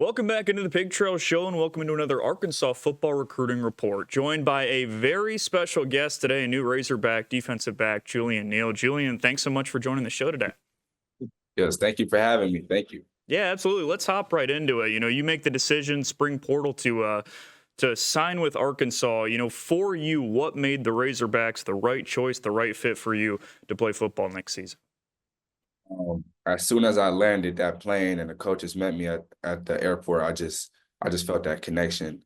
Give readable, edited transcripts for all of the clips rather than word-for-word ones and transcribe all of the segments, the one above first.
Welcome back into the Pig Trail Show and welcome into another Arkansas football recruiting report. Joined by a very special guest today, a new Razorback defensive back, Julian Neal. Julian, thanks so much for joining the show today. Yes, thank you for having me. Thank you. Yeah, absolutely. Let's hop right into it. You make the decision, spring portal, to sign with Arkansas. For you, what made the Razorbacks the right choice, the right fit for you to play football next season? As soon as I landed that plane and the coaches met me at the airport, I just felt that connection.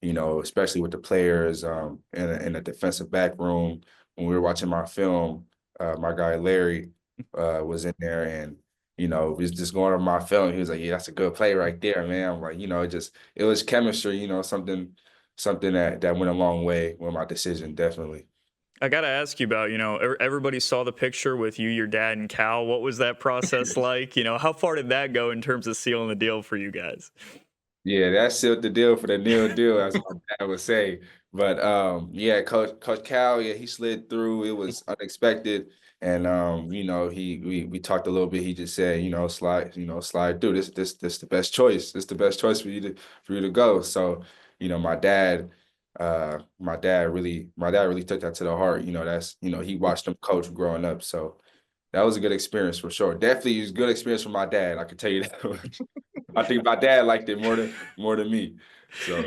Especially with the players in the defensive back room when we were watching my film. My guy Larry was in there, and we was just going over my film. He was like, "Yeah, that's a good play right there, man." I'm like, it was chemistry. Something that went a long way with my decision, definitely. I got to ask you about, everybody saw the picture with you, your dad, and Cal. What was that process like? How far did that go in terms of sealing the deal for you guys? Yeah, that sealed the deal for the Neal deal, as my dad would say. But yeah, Coach Cal, yeah, he slid through. It was unexpected, and we talked a little bit. He just said, slide through. This the best choice. This the best choice for you to go. So, my dad really took that to the heart. He watched him coach growing up, so that was a good experience for sure. Definitely, it was a good experience for my dad. I can tell you that much. I think my dad liked it more than me. So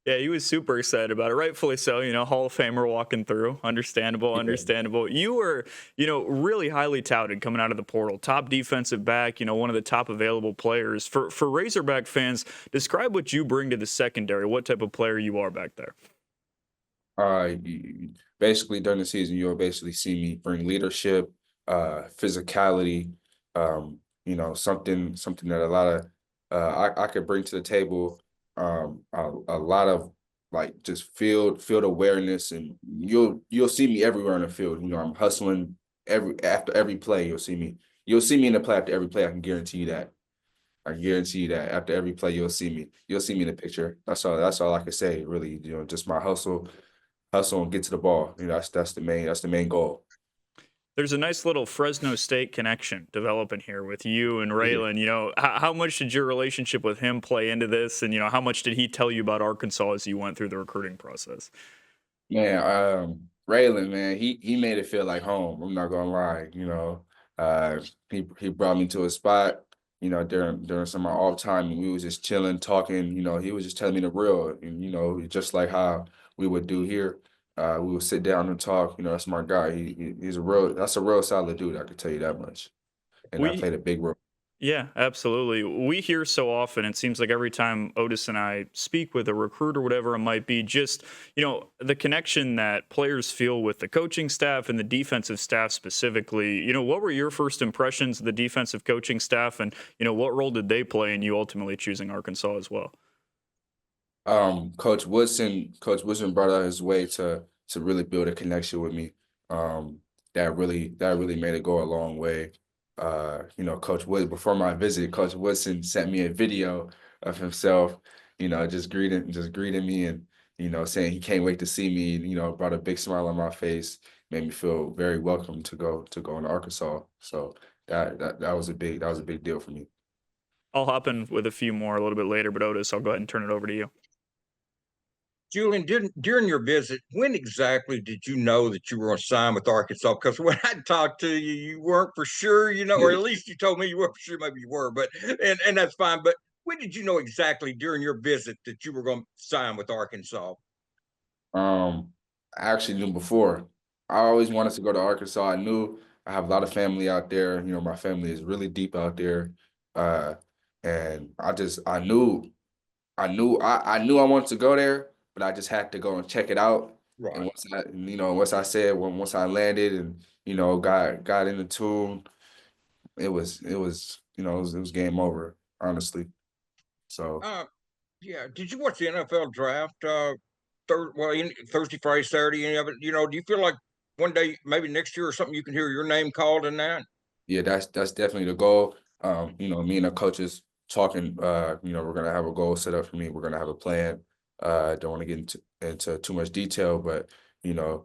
Yeah, he was super excited about it, rightfully so. Hall of Famer walking through. Understandable, yeah. understandable. You were, really highly touted coming out of the portal. Top defensive back, one of the top available players. For Razorback fans, describe what you bring to the secondary, what type of player you are back there. Basically during the season, you'll basically see me bring leadership, physicality, something that a lot of I could bring to the table, a lot of like just field awareness, and you'll see me everywhere on the field. I'm hustling after every play. You'll see me in the play after every play. I can guarantee you that. I guarantee you that after every play, you'll see me. You'll see me in the picture. That's all I can say. Really, just my hustle and get to the ball. That's the main goal. There's a nice little Fresno State connection developing here with you and Yeah. Raylan. How much did your relationship with him play into this? And, how much did he tell you about Arkansas as you went through the recruiting process? Man, Raylan, man, he made it feel like home. I'm not gonna lie. He brought me to a spot, during some of my off time, and we was just chilling, talking. He was just telling me the real, and just like how we would do here. We would sit down and talk. That's my guy. That's a real solid dude. I could tell you that much. And I We played a big role. Yeah, absolutely. We hear so often, it seems like every time Otis and I speak with a recruit or whatever it might be, just, the connection that players feel with the coaching staff and the defensive staff specifically. What were your first impressions of the defensive coaching staff and, what role did they play in you ultimately choosing Arkansas as well? Coach Woodson brought out his way to really build a connection with me. That really made it go a long way. Coach Wood Before my visit, Coach Woodson sent me a video of himself, just greeting me, and saying he can't wait to see me. Brought a big smile on my face, made me feel very welcome to go into Arkansas. So that was a big deal for me. I'll hop in with a few more a little bit later, but Otis, I'll go ahead and turn it over to you. Julian, during your visit, when exactly did you know that you were going to sign with Arkansas? Because when I talked to you, you weren't for sure, or at least you told me you weren't for sure. Maybe you were, but and that's fine. But when did you know exactly during your visit that you were going to sign with Arkansas? Um, I actually knew before. I always wanted to go to Arkansas. I knew I have a lot of family out there. My family is really deep out there. Uh, and I knew I wanted to go there, but I just had to go and check it out. And Right. once I landed and, got in the tune, it was game over, honestly. So Uh, yeah. Did you watch the NFL draft? Thursday, Friday, Saturday, any of it? Do you feel like one day, maybe next year or something, you can hear your name called in that? yeah, that's definitely the goal. Me and the coaches talking. We're gonna have a goal set up for me. We're gonna have a plan. Don't want to get into too much detail, but you know,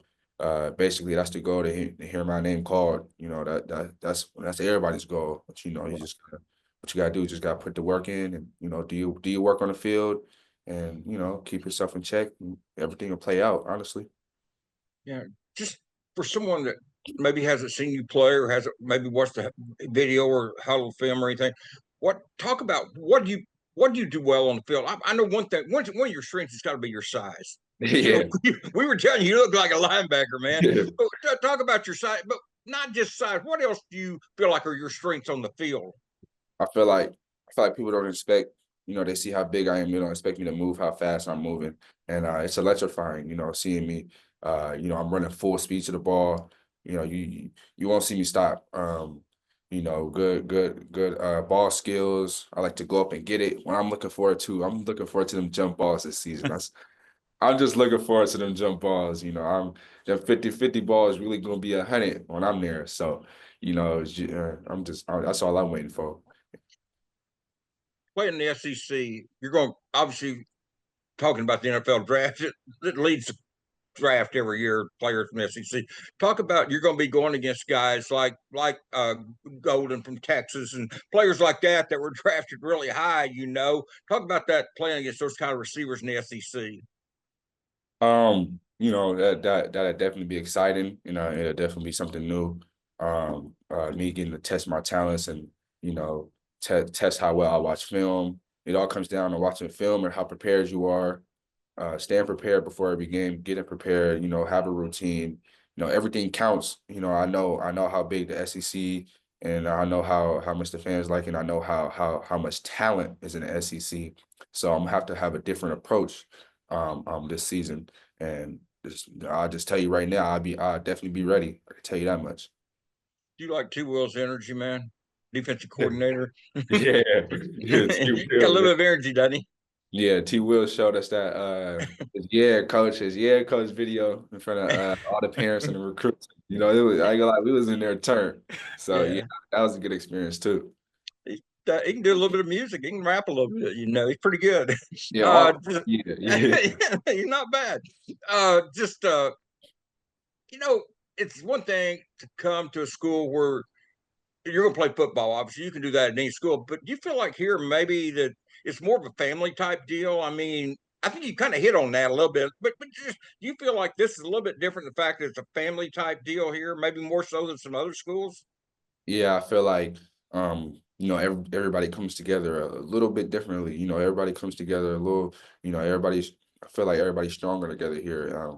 basically that's the goal to hear my name called. That's everybody's goal. But you just gotta what you gotta do, just gotta put the work in, and do your work on the field, and keep yourself in check, and everything will play out. Honestly. Yeah, just for someone that maybe hasn't seen you play or hasn't maybe watched the video or huddle film or anything, talk about what do you do well on the field? I know one thing. One of your strengths has got to be your size. Yeah. We were telling you look like a linebacker, man. Yeah. But talk about your size, but not just size. What else do you feel like are your strengths on the field? I feel like people don't expect, they see how big I am. They don't expect me to move how fast I'm moving. And it's electrifying, seeing me. I'm running full speed to the ball. You won't see me stop. Good ball skills. I like to go up and get it. I'm looking forward to them jump balls this season. I'm just looking forward to them jump balls. The 50-50 ball is really gonna be 100 when I'm there. So, that's all I'm waiting for. Playing in the SEC, you're going obviously talking about the NFL draft. It leads the draft every year. Players from the SEC. Talk about you're going to be going against guys like Golden from Texas and players like that were drafted really high. Talk about that playing against those kind of receivers in the SEC. That'd definitely be exciting. It'll definitely be something new. Me getting to test my talents and test how well I watch film. It all comes down to watching film and how prepared you are. Staying prepared before every game, getting prepared. Have a routine. Everything counts. I know how big the SEC, and I know how much the fans like, and I know how much talent is in the SEC. So I'm gonna have to have a different approach this season. And I'll just tell you right now, I'll definitely be ready. I can tell you that much. Do you like T. Will's energy, man? Defensive coordinator. Yeah, yeah, T. Got a Will, little bit of energy, doesn't he? yeah. T. Will showed us that his coach video in front of all the parents and the recruits. It was, I ain't gonna lie, we was in their turn. So yeah, Yeah. that was a good experience too. He can do a little bit of music. He can rap a little bit. He's pretty good. Yeah, Uh, yeah. he's not bad. Just it's one thing to come to a school where you're going to play football. Obviously, you can do that at any school. But do you feel like here maybe that it's more of a family type deal? I mean, I think you kind of hit on that a little bit. But just do you feel like this is a little bit different? The fact that it's a family type deal here, maybe more so than some other schools. Yeah, I feel like everybody comes together a little bit differently. Everybody comes together a little. Everybody's. I feel like everybody's stronger together here.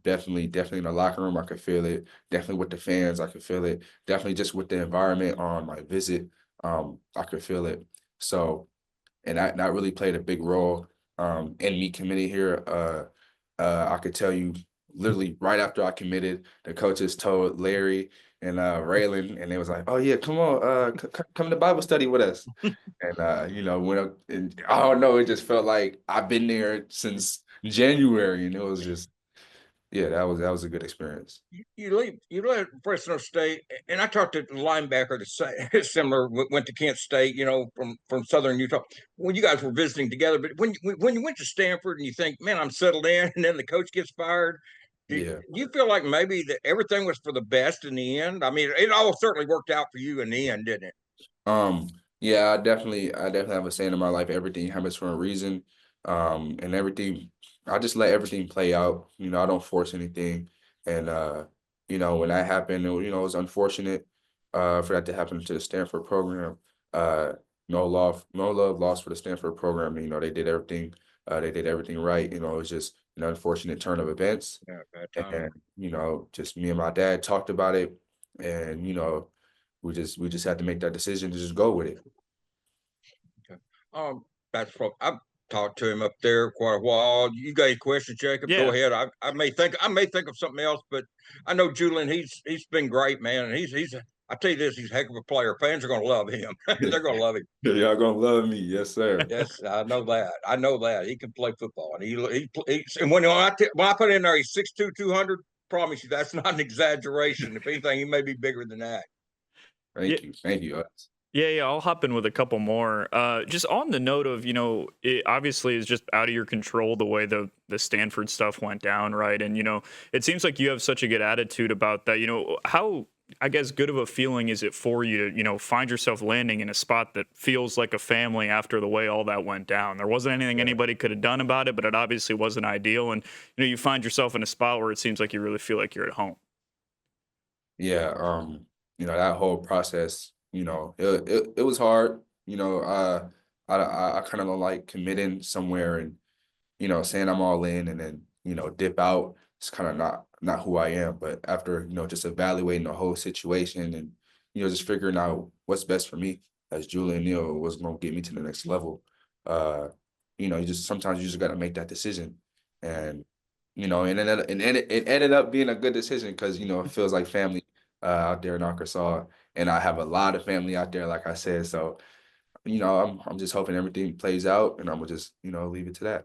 Definitely in the locker room, I could feel it. Definitely with the fans, I could feel it. Definitely just with the environment on my visit, I could feel it. So, and that really played a big role in me committing here. I could tell you literally right after I committed, the coaches told Larry and Raylan, and they was like, "Oh yeah, come on, come to Bible study with us." And went up, and I don't know, it just felt like I've been there since January, and it was just yeah, that was a good experience. You leave Fresno State, and I talked to the linebacker that say, similar went to Kent State, from Southern Utah. When you guys were visiting together, but when you went to Stanford and you think, man, I'm settled in, and then the coach gets fired, do Yeah. you feel like maybe that everything was for the best in the end? I mean, it all certainly worked out for you in the end, didn't it? Um, yeah, I definitely have a saying in my life, everything happens for a reason. And everything, I just let everything play out. I don't force anything. And when that happened, it was unfortunate for that to happen to the Stanford program. Uh, no love lost for the Stanford program. They did everything right. It was just an unfortunate turn of events. Yeah, bad timing. And, just me and my dad talked about it, and we just had to make that decision to just go with it. Okay. That's from I've talked to him up there quite a while. You got any questions, Jacob? Go Yeah. ahead. I may think of something else, but I know Julian. He's been great, man, and he's. I tell you this, he's a heck of a player. Fans are going to love him. They're going to love him. Y'all gonna love me, yes, sir. Yes, I know that. I know that he can play football, and and when I put in there, he's 6'2", 200. Promise you, that's not an exaggeration. If anything, he may be bigger than that. Yeah. Thank you. Yeah, I'll hop in with a couple more. Just on the note of, it obviously is just out of your control the way the Stanford stuff went down, right? And it seems like you have such a good attitude about that. How I guess, good of a feeling is it for you to, find yourself landing in a spot that feels like a family after the way all that went down? There wasn't anything Yeah. anybody could have done about it, but it obviously wasn't ideal. And, you find yourself in a spot where it seems like you really feel like you're at home. Yeah, that whole process, it was hard. I kind of don't like committing somewhere and saying I'm all in and then dip out. It's kind of not who I am. But after just evaluating the whole situation and just figuring out what's best for me as Julian Neal, what's going to get me to the next level. Uh, you just sometimes you just got to make that decision, and it ended up being a good decision because it feels like family out there in Arkansas, and I have a lot of family out there, like I said. So I'm just hoping everything plays out, and I'm gonna just leave it to that.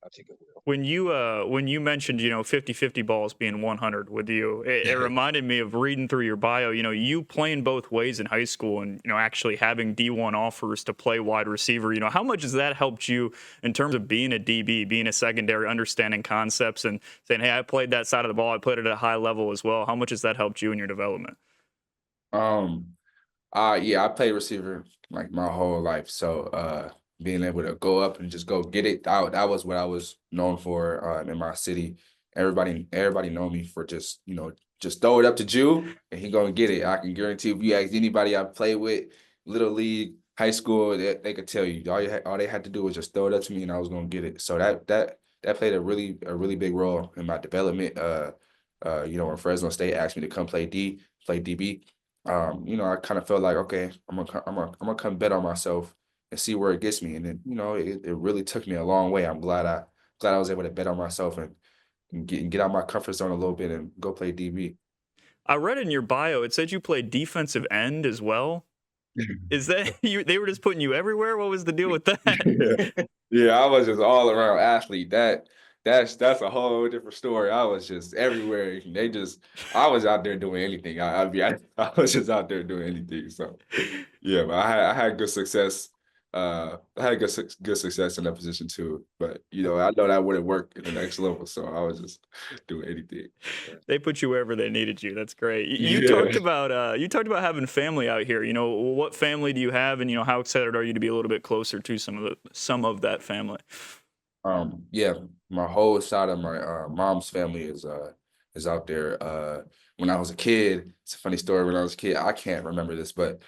I think it will. When you mentioned 50-50 balls being 100 with you, it reminded me of reading through your bio. You playing both ways in high school, and actually having D1 offers to play wide receiver. How much has that helped you in terms of being a DB, being a secondary, understanding concepts, and saying, "Hey, I played that side of the ball. I played it at a high level as well." How much has that helped you in your development? Um, yeah, I played receiver like my whole life. So being able to go up and just go get it out, that was what I was known for in my city. Everybody know me for just throw it up to Jew and he gonna get it. I can guarantee if you ask anybody I played with, little league, high school, they could tell you. All they had to do was just throw it up to me and I was gonna get it. So that played a really big role in my development. When Fresno State asked me to come play DB, I kind of felt like, okay, I'm gonna come bet on myself and see where it gets me. And then, it really took me a long way. I'm glad I was able to bet on myself and get out my comfort zone a little bit and go play DB. I read in your bio it said you played defensive end as well. Is that you? They were just putting you everywhere. What was the deal with that? Yeah. Yeah, I was just all around athlete. That's a whole different story. I was just everywhere. I was out there doing anything. I was just out there doing anything. So yeah, but I had good success. I had good success in that position too. But I know that wouldn't work in the next level. So I was just doing anything. They put you wherever they needed you. That's great. You Yeah. talked about having family out here. What family do you have, and how excited are you to be a little bit closer to some of that family? Yeah, my whole side of my mom's family is out there. When I was a kid, it's a funny story. When I was a kid, I can't remember this, but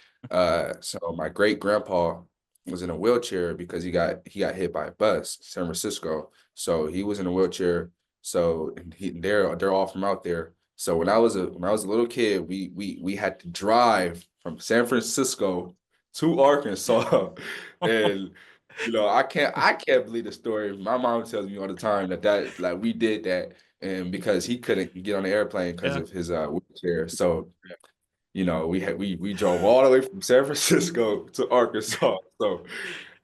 so my great grandpa was in a wheelchair because he got hit by a bus, San Francisco. So he was in a wheelchair. So and they're all from out there. So when I was a little kid, we had to drive from San Francisco to Arkansas, and I can't believe the story. My mom tells me all the time that like we did that, and because he couldn't get on the airplane because Yeah. of his wheelchair. So we drove all the way from San Francisco to Arkansas. So,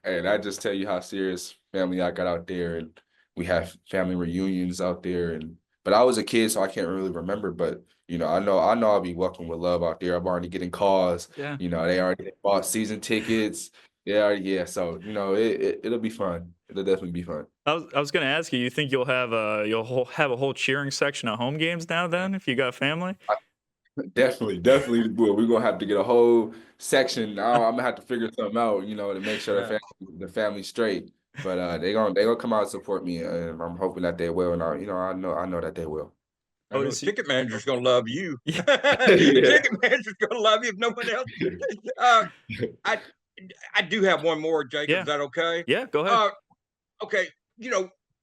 and I just tell you how serious family I got out there, and we have family reunions out there. And but I was a kid, so I can't really remember. But I know I'll be welcomed with love out there. I'm already getting calls. Yeah. They already bought season tickets. Yeah. So it'll be fun. It'll definitely be fun. I was going to ask you. You think you'll have a whole cheering section at home games now? Then, if you got family. Definitely. We're gonna have to get a whole section. I'm gonna have to figure something out, to make sure Yeah. the family's straight. But they gonna come out and support me, and I'm hoping that they will. And I know that they will. I know the Otis, ticket manager's gonna love you. yeah. The Yeah. ticket manager's gonna love you if no one else. Uh, I I do have one more, Jacob. Yeah. Is that okay? Yeah. Go ahead. Uh, okay.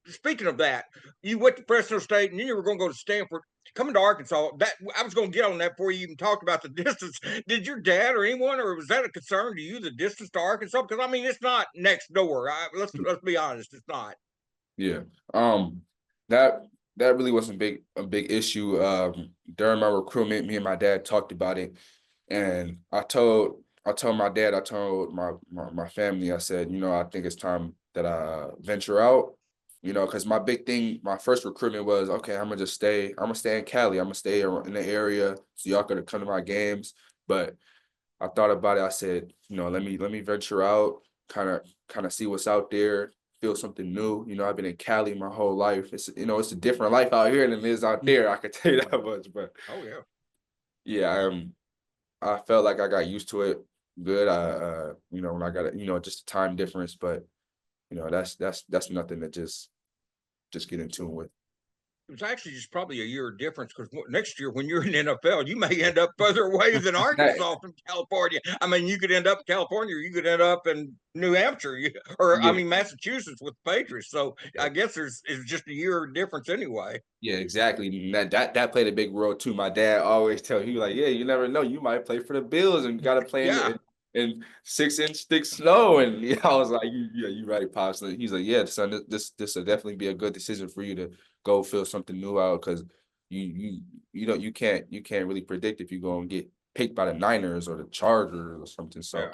Speaking of that, you went to Fresno State, and then you were going to go to Stanford. Coming to Arkansas, that I was going to get on that before you even talked about the distance. Did your dad or anyone, or was that a concern to you, the distance to Arkansas? Because I mean, it's not next door. Let's be honest, it's not. Yeah. That that really wasn't a big issue. During my recruitment, me and my dad talked about it, and I told my dad, I told my family, I said, I think it's time that I venture out. Because my big thing, my first recruitment was, okay, I'm gonna stay in Cali, I'm gonna stay in the area, so y'all could come to my games. But I thought about it. I said, let me venture out, kind of see what's out there, feel something new. I've been in Cali my whole life. It's a different life out here than it is out there. I could tell you that much. But Oh yeah. Yeah, I felt like I got used to it good. When I got it, just a time difference, but that's nothing to just get in tune with. It was actually just probably a year difference because next year when you're in the NFL, you may end up further away than That- Arkansas from California. I mean, you could end up in California, or you could end up in New Hampshire, or I yeah, mean Massachusetts with the Patriots. So I guess it's just a year difference anyway. yeah, exactly. And that played a big role too. My dad always tell me like, yeah, you never know, you might play for the Bills and got to play Yeah, in 6-inch thick snow. And I was like, yeah, you right, pops. And he's like, yeah, son, this will definitely be a good decision for you to go feel something new out because you can't really predict if you're gonna get picked by the Niners or the Chargers or something. So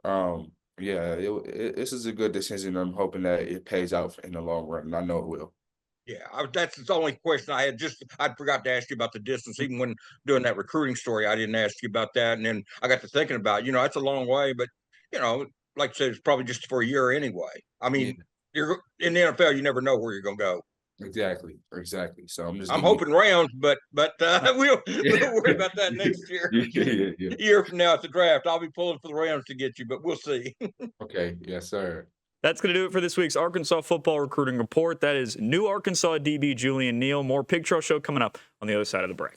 yeah. yeah, this is a good decision. I'm hoping that it pays out in the long run, and I know it will. Yeah, that's the only question I had. Just I forgot to ask you about the distance. Even when doing that recruiting story, I didn't ask you about that. And then I got to thinking about, that's a long way, but you know, like I said, it's probably just for a year anyway. I Yeah, mean, you're in the NFL, you never know where you're gonna go. exactly. So I'm just I'm giving you. hoping rounds, but we'll Yeah, worry about that next year. yeah. A year from now at the draft, I'll be pulling for the Rams to get you, but we'll see. Okay, yes, sir. That's going to do it for this week's Arkansas football recruiting report. That is new Arkansas DB Julian Neal. More Pig Trail Show coming up on the other side of the break.